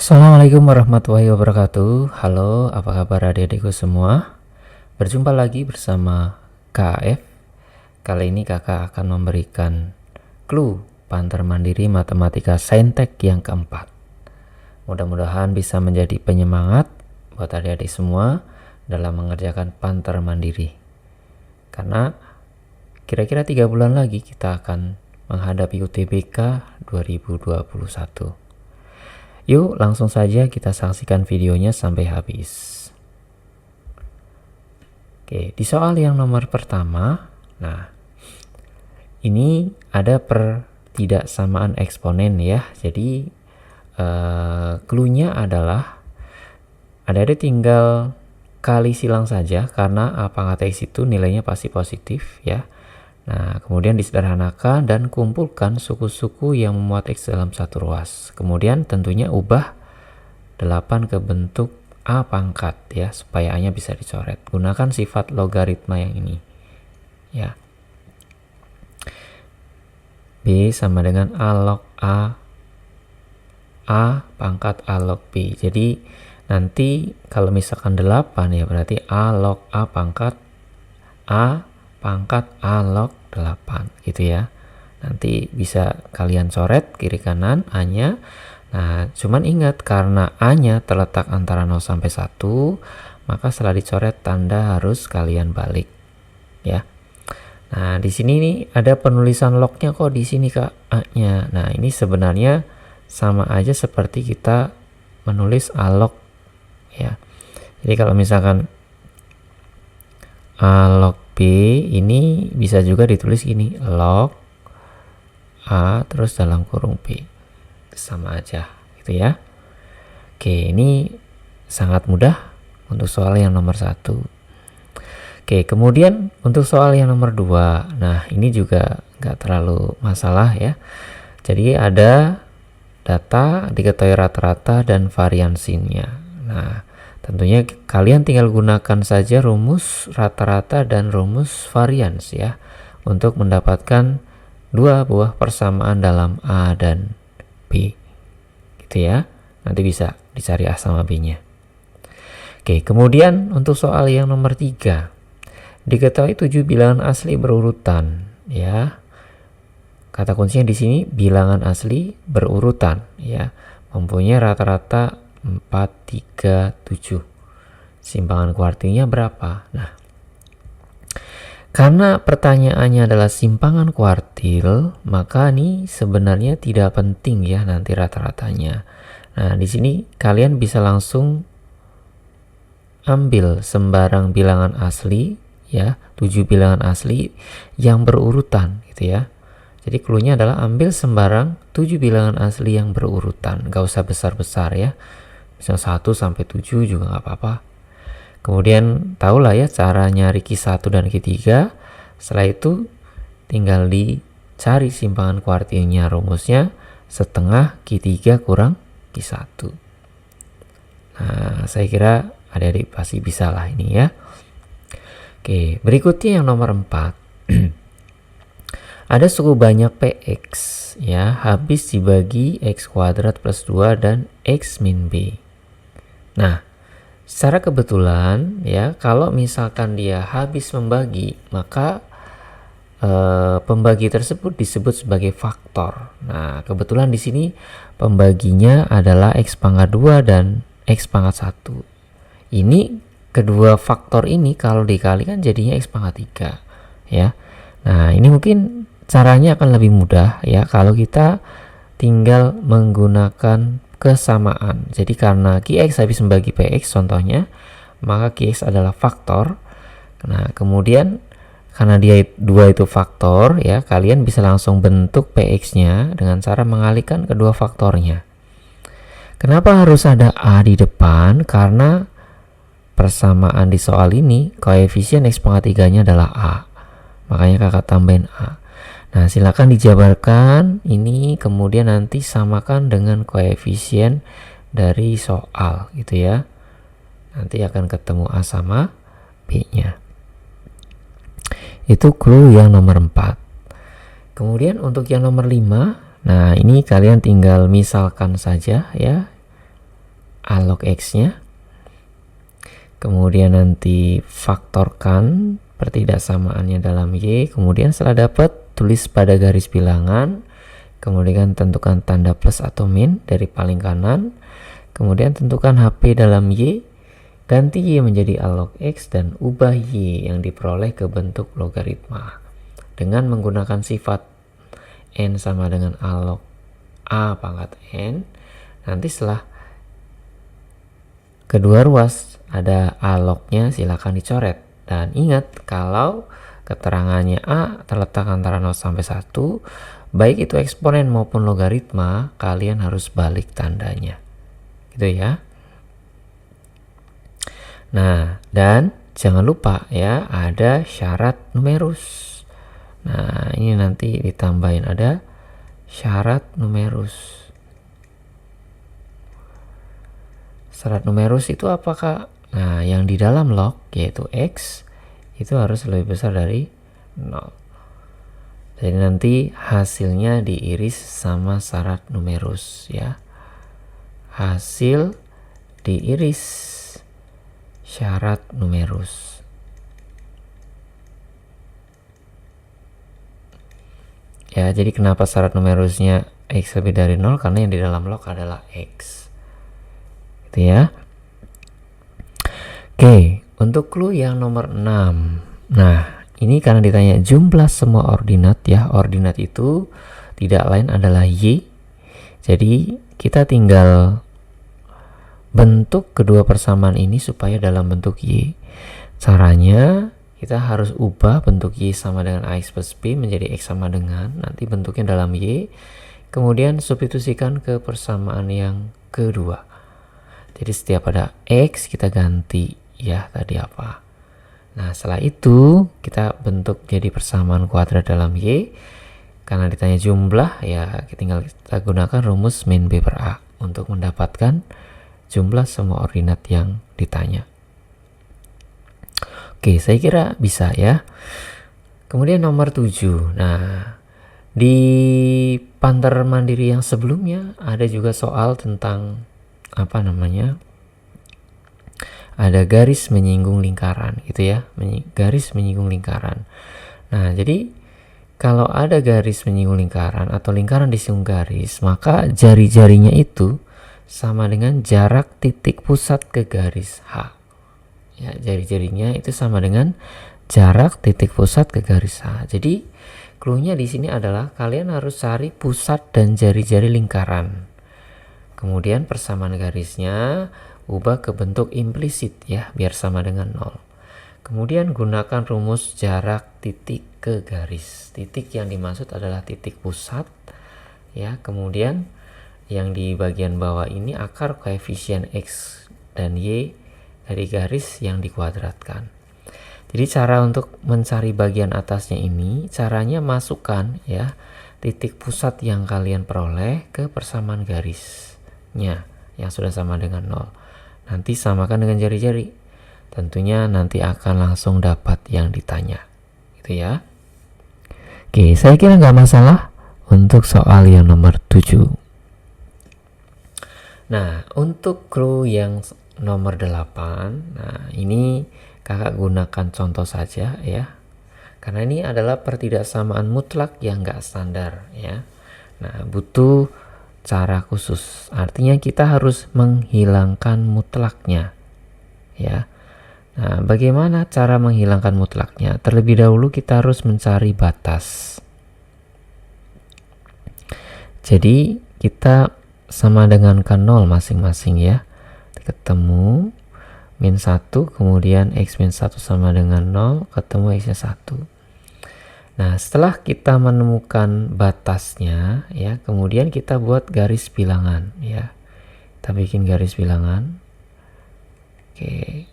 Assalamualaikum warahmatullahi wabarakatuh. Halo, apa kabar adik-adikku semua? Berjumpa lagi bersama KAF. Kali ini kakak akan memberikan clue Panter Mandiri Matematika Saintek yang keempat. Mudah-mudahan bisa menjadi penyemangat buat adik-adik semua dalam mengerjakan Panter Mandiri. Karena kira-kira 3 bulan lagi kita akan menghadapi UTBK 2021. Yuk langsung saja kita saksikan videonya sampai habis. Oke, di soal yang nomor pertama, nah ini ada pertidaksamaan eksponen ya. Jadi clue-nya adalah ada tinggal kali silang saja karena pangkat X itu nilainya pasti positif ya. Nah, kemudian disederhanakan dan kumpulkan suku-suku yang memuat X dalam satu ruas. Kemudian tentunya ubah 8 ke bentuk A pangkat ya, supaya A-nya bisa dicoret. Gunakan sifat logaritma yang ini. Ya. B sama dengan A log A pangkat A log B. Jadi nanti kalau misalkan 8 ya berarti A log A pangkat A log 8 gitu ya. Nanti bisa kalian coret kiri kanan A-nya. Nah, cuman ingat karena A-nya terletak antara 0 sampai 1, maka setelah dicoret tanda harus kalian balik ya. Nah, di sini nih ada penulisan lognya kok di sini Kak A-nya. Nah, ini sebenarnya sama aja seperti kita menulis A log ya. Jadi kalau misalkan A log B ini bisa juga ditulis gini, log A terus dalam kurung B, sama aja gitu ya. Oke, ini sangat mudah untuk soal yang nomor 1. Oke, kemudian untuk soal yang nomor 2, nah ini juga nggak terlalu masalah ya. Jadi ada data diketahui rata-rata dan variansinya. Nah, tentunya kalian tinggal gunakan saja rumus rata-rata dan rumus varians ya untuk mendapatkan dua buah persamaan dalam A dan B gitu ya. Nanti bisa dicari A sama B-nya. Oke, kemudian untuk soal yang nomor 3, diketahui 7 bilangan asli berurutan ya. Kata kuncinya di sini bilangan asli berurutan ya, mempunyai rata-rata 4, 3, 7. Simpangan kuartilnya berapa? Nah, karena pertanyaannya adalah simpangan kuartil, maka ini sebenarnya tidak penting ya nanti rata-ratanya. Nah, di sini kalian bisa langsung ambil sembarang bilangan asli ya, 7 bilangan asli yang berurutan gitu ya. Jadi clue-nya adalah ambil sembarang 7 bilangan asli yang berurutan, gak usah besar-besar ya. Misal 1 sampai 7 juga nggak apa-apa. Kemudian tahulah ya cara nyari Q1 dan Q3. Setelah itu tinggal dicari simpangan kuartilnya. Rumusnya setengah Q3 kurang Q1. Nah, saya kira adik-adik pasti bisa lah ini ya. Oke, berikutnya yang nomor 4. Ada suku banyak PX ya, habis dibagi X kuadrat plus 2 dan X min B. Nah, secara kebetulan ya, kalau misalkan dia habis membagi, maka pembagi tersebut disebut sebagai faktor. Nah, kebetulan di sini pembaginya adalah X pangkat 2 dan X pangkat 1. Ini kedua faktor ini kalau dikalikan jadinya X pangkat 3 ya. Nah, ini mungkin caranya akan lebih mudah ya kalau kita tinggal menggunakan kesamaan. Jadi karena Qx habis membagi Px contohnya, maka Qx adalah faktor. Nah, kemudian karena dia 2 itu faktor ya, kalian bisa langsung bentuk Px-nya dengan cara mengalihkan kedua faktornya. Kenapa harus ada A di depan? Karena persamaan di soal ini koefisien X pangkat 3-nya adalah A. Makanya kakak tambahin A. Nah, silakan dijabarkan ini, kemudian nanti samakan dengan koefisien dari soal gitu ya. Nanti akan ketemu A sama B-nya. Itu clue yang nomor 4. Kemudian untuk yang nomor 5, nah ini kalian tinggal misalkan saja ya. A log X-nya. Kemudian nanti faktorkan pertidaksamaannya dalam Y. Kemudian setelah dapat, tulis pada garis bilangan. Kemudian tentukan tanda plus atau min dari paling kanan. Kemudian tentukan HP dalam Y. Ganti Y menjadi A log X dan ubah Y yang diperoleh ke bentuk logaritma. Dengan menggunakan sifat N sama dengan A log A pangkat N. Nanti setelah kedua ruas ada A log-nya, silakan dicoret. Dan ingat, kalau keterangannya A terletak antara 0 sampai 1, baik itu eksponen maupun logaritma, kalian harus balik tandanya. Gitu ya. Nah, dan jangan lupa ya, ada syarat numerus. Nah, ini nanti ditambahin ada syarat numerus. Syarat numerus itu apakah? Nah, yang di dalam log yaitu X itu harus lebih besar dari 0. Jadi nanti hasilnya diiris sama syarat numerus ya. Hasil diiris syarat numerus. Ya, jadi kenapa syarat numerusnya X lebih dari 0? Karena yang di dalam log adalah X. Gitu ya. Oke, untuk clue yang nomor 6. Nah, ini karena ditanya jumlah semua ordinat ya. Ordinat itu tidak lain adalah Y. Jadi kita tinggal bentuk kedua persamaan ini supaya dalam bentuk Y. Caranya kita harus ubah bentuk Y sama dengan AX plus B menjadi X sama dengan, nanti bentuknya dalam Y. Kemudian substitusikan ke persamaan yang kedua. Jadi setiap ada X kita ganti ya tadi apa. Nah, setelah itu kita bentuk jadi persamaan kuadrat dalam Y. Karena ditanya jumlah ya, tinggal kita gunakan rumus min B per A untuk mendapatkan jumlah semua ordinat yang ditanya. Oke, saya kira bisa ya. Kemudian nomor 7. Nah, di Panter Mandiri yang sebelumnya ada juga soal tentang ada garis menyinggung lingkaran gitu ya, garis menyinggung lingkaran. Nah, jadi kalau ada garis menyinggung lingkaran atau lingkaran disinggung garis, maka jari-jarinya itu sama dengan jarak titik pusat ke garis H. Ya, jari-jarinya itu sama dengan jarak titik pusat ke garis H. Jadi clue-nya di sini adalah kalian harus cari pusat dan jari-jari lingkaran. Kemudian persamaan garisnya ubah ke bentuk implisit ya, biar sama dengan 0. Kemudian gunakan rumus jarak titik ke garis. Titik yang dimaksud adalah titik pusat ya. Kemudian yang di bagian bawah ini akar koefisien X dan Y dari garis yang dikuadratkan. Jadi cara untuk mencari bagian atasnya ini, caranya masukkan ya titik pusat yang kalian peroleh ke persamaan garis yang sudah sama dengan 0. Nanti samakan dengan jari-jari. Tentunya nanti akan langsung dapat yang ditanya. Gitu ya. Oke, saya kira nggak masalah untuk soal yang nomor 7. Nah, untuk clue yang nomor 8. Nah, ini kakak gunakan contoh saja ya. Karena ini adalah pertidaksamaan mutlak yang nggak standar ya. Nah, butuh cara khusus, artinya kita harus menghilangkan mutlaknya ya. Nah, bagaimana cara menghilangkan mutlaknya? Terlebih dahulu kita harus mencari batas. Jadi kita sama dengan kan 0 masing-masing ya. Ketemu min 1, kemudian X min 1 sama dengan 0, ketemu X nya 1. Nah, setelah kita menemukan batasnya ya, kemudian kita buat garis bilangan ya. Kita bikin garis bilangan. Oke.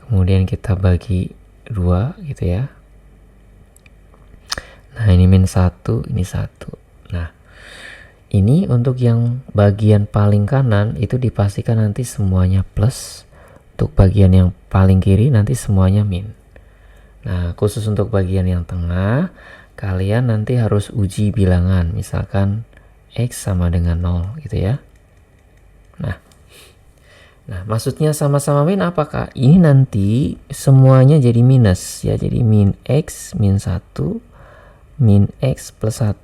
Kemudian kita bagi 2 gitu ya. Nah, ini min 1, ini 1. Nah, ini untuk yang bagian paling kanan itu dipastikan nanti semuanya plus. Untuk bagian yang paling kiri nanti semuanya min. Nah, khusus untuk bagian yang tengah, kalian nanti harus uji bilangan, misalkan X sama dengan 0 gitu ya. Nah, maksudnya sama-sama min apakah? Ini nanti semuanya jadi minus ya, jadi min X min 1 min X plus 1.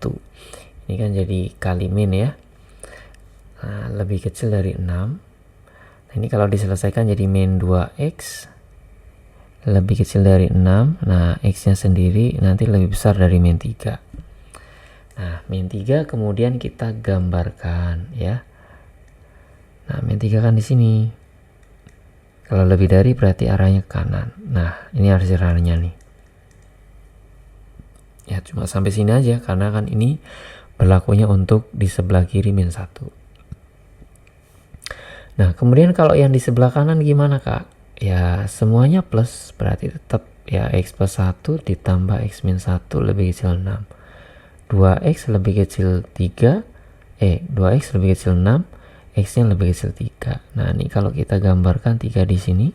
Ini kan jadi kali min ya. Nah, lebih kecil dari 6. Nah, ini kalau diselesaikan jadi min 2X lebih kecil dari 6. Nah, X nya sendiri nanti lebih besar dari min 3. Nah, min 3 kemudian kita gambarkan ya. Nah, min 3 kan di sini. Kalau lebih dari berarti arahnya ke kanan. Nah, ini harus arahnya nih. Ya, cuma sampai sini aja karena kan ini berlakunya untuk di sebelah kiri min 1. Nah, kemudian kalau yang di sebelah kanan gimana, Kak? Ya, semuanya plus, berarti tetap ya X plus 1 ditambah X min 1 lebih kecil 6. 2X lebih kecil 3, 2X lebih kecil 6, X nya lebih kecil 3. Nah, ini kalau kita gambarkan 3 di sini,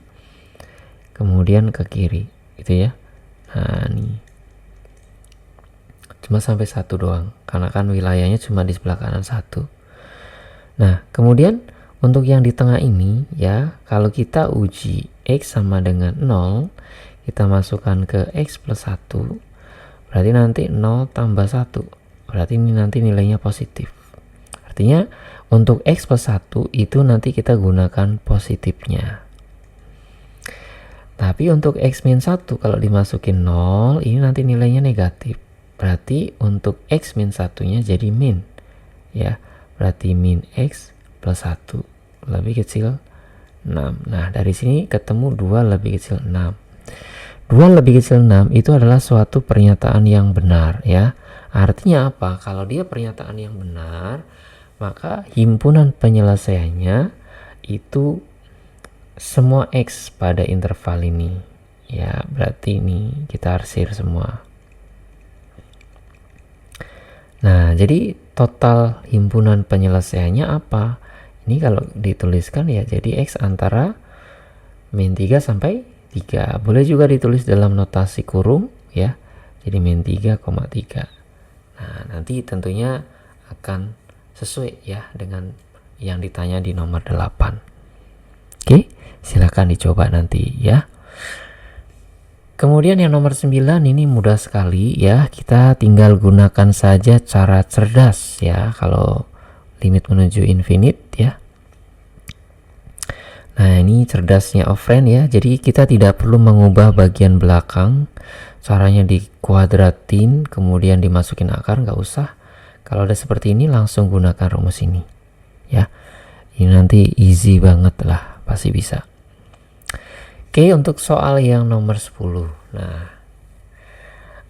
kemudian ke kiri, gitu ya. Nah, ini cuma sampai 1 doang, karena kan wilayahnya cuma di sebelah kanan 1. Nah, kemudian untuk yang di tengah ini ya, kalau kita uji X sama dengan 0, kita masukkan ke X plus 1, berarti nanti 0 tambah 1, berarti ini nanti nilainya positif. Artinya untuk X plus 1 itu nanti kita gunakan positifnya. Tapi untuk X min 1 kalau dimasukin 0, ini nanti nilainya negatif. Berarti untuk X min 1-nya jadi min. Ya, berarti min X plus 1 lebih kecil 6. Nah, dari sini ketemu 2 lebih kecil 6. 2 lebih kecil 6 itu adalah suatu pernyataan yang benar ya. Artinya apa? Kalau dia pernyataan yang benar, maka himpunan penyelesaiannya itu semua X pada interval ini. Ya, berarti ini kita arsir semua. Nah, jadi total himpunan penyelesaiannya apa? Ini kalau dituliskan ya jadi X antara min 3 sampai 3. Boleh juga ditulis dalam notasi kurung ya. Jadi min 3,3. Nah, nanti tentunya akan sesuai ya dengan yang ditanya di nomor 8. Oke, silakan dicoba nanti ya. Kemudian yang nomor 9 ini mudah sekali ya. Kita tinggal gunakan saja cara cerdas ya kalau limit menuju infinite ya. Nah, ini cerdasnya Ofren ya. Jadi kita tidak perlu mengubah bagian belakang. Caranya dikuadratin kemudian dimasukin akar, nggak usah. Kalau udah seperti ini langsung gunakan rumus ini ya. Ini nanti easy banget lah, pasti bisa. Oke, untuk soal yang nomor 10. Nah,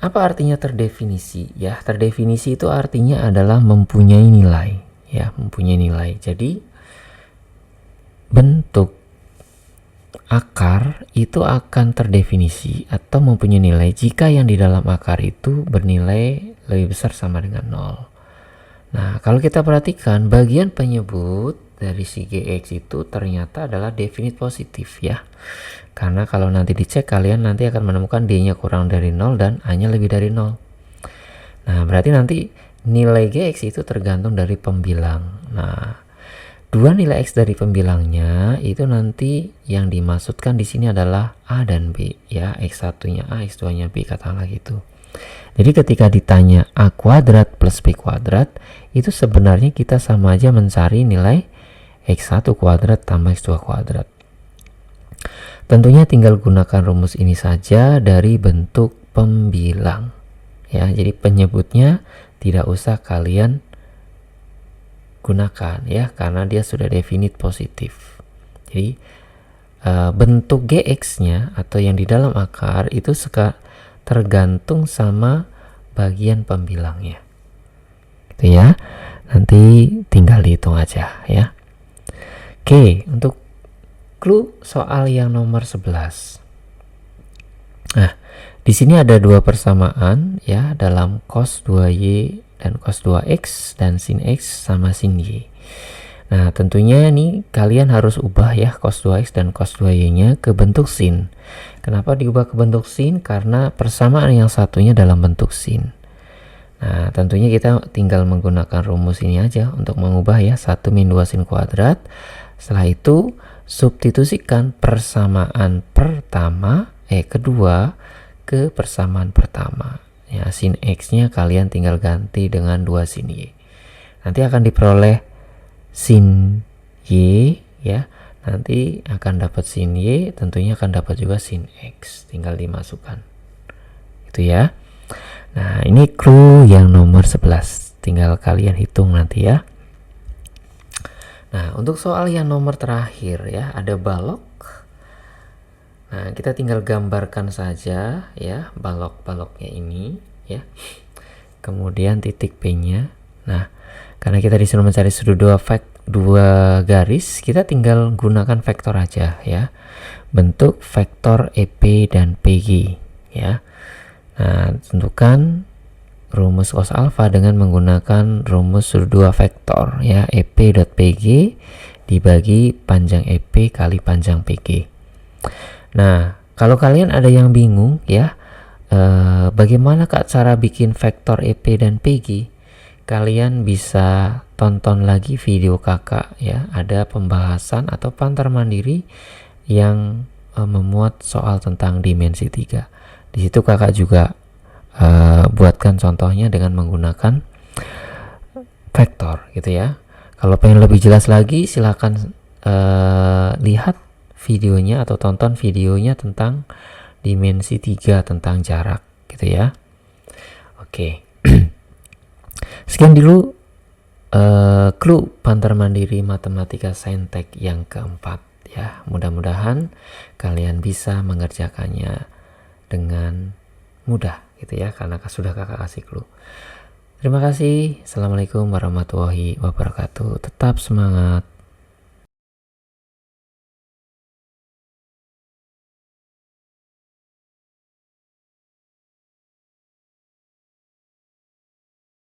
apa artinya terdefinisi? Ya, terdefinisi itu artinya adalah mempunyai nilai. Ya, mempunyai nilai. Jadi, bentuk akar itu akan terdefinisi atau mempunyai nilai jika yang di dalam akar itu bernilai lebih besar sama dengan 0. Nah, kalau kita perhatikan bagian penyebut dari si GX itu ternyata adalah definite positif ya. Karena kalau nanti dicek kalian nanti akan menemukan D-nya kurang dari 0 dan A-nya lebih dari 0. Nah, berarti nanti nilai GX itu tergantung dari pembilang. Nah, dua nilai X dari pembilangnya itu nanti yang dimaksudkan di sini adalah A dan B ya. X1-nya A, X2-nya B, katakanlah gitu. Jadi ketika ditanya A kuadrat plus B kuadrat, itu sebenarnya kita sama aja mencari nilai X1 kuadrat tambah X2 kuadrat. Tentunya tinggal gunakan rumus ini saja dari bentuk pembilang. Ya, jadi penyebutnya tidak usah kalian gunakan ya, karena dia sudah definite positif. Jadi bentuk GX-nya atau yang di dalam akar itu tergantung sama bagian pembilangnya. Gitu ya. Nanti tinggal dihitung aja ya. Oke, untuk clue soal yang nomor 11. Nah, di sini ada dua persamaan ya dalam cos 2y dan cos 2x dan sin x sama sin y. Nah, tentunya nih kalian harus ubah ya cos 2x dan cos 2y-nya ke bentuk sin. Kenapa diubah ke bentuk sin? Karena persamaan yang satunya dalam bentuk sin. Nah, tentunya kita tinggal menggunakan rumus ini aja untuk mengubah ya, 1 min 2 sin kuadrat. Setelah itu substitusikan persamaan kedua ke persamaan pertama. Ya, sin X-nya kalian tinggal ganti dengan 2 sin Y. Nanti akan diperoleh sin Y ya. Nanti akan dapat sin Y, tentunya akan dapat juga sin X. Tinggal dimasukkan. Itu ya. Nah, ini clue yang nomor 11. Tinggal kalian hitung nanti ya. Nah, untuk soal yang nomor terakhir ya, ada balok. Nah, kita tinggal gambarkan saja ya balok-baloknya ini ya. Kemudian titik P-nya. Nah, karena kita disuruh mencari sudut dua garis, kita tinggal gunakan vektor aja ya. Bentuk vektor EP dan PG ya. Nah, tentukan rumus cos alfa dengan menggunakan rumus sudut dua vektor ya, EP.PG dibagi panjang EP kali panjang PG. Nah, kalau kalian ada yang bingung ya, bagaimana Kak cara bikin vektor EP dan PG, kalian bisa tonton lagi video kakak ya, ada pembahasan atau pantar mandiri yang memuat soal tentang dimensi 3. Di situ kakak juga buatkan contohnya dengan menggunakan vektor gitu ya. Kalau pengen lebih jelas lagi silahkan lihat videonya atau tonton videonya tentang dimensi 3 tentang jarak gitu ya. Oke. Sekian dulu clue pantar mandiri matematika saintek yang keempat ya. Mudah-mudahan kalian bisa mengerjakannya dengan mudah gitu ya, karena sudah kakak kasih clue. Terima kasih. Assalamualaikum warahmatullahi wabarakatuh. Tetap semangat.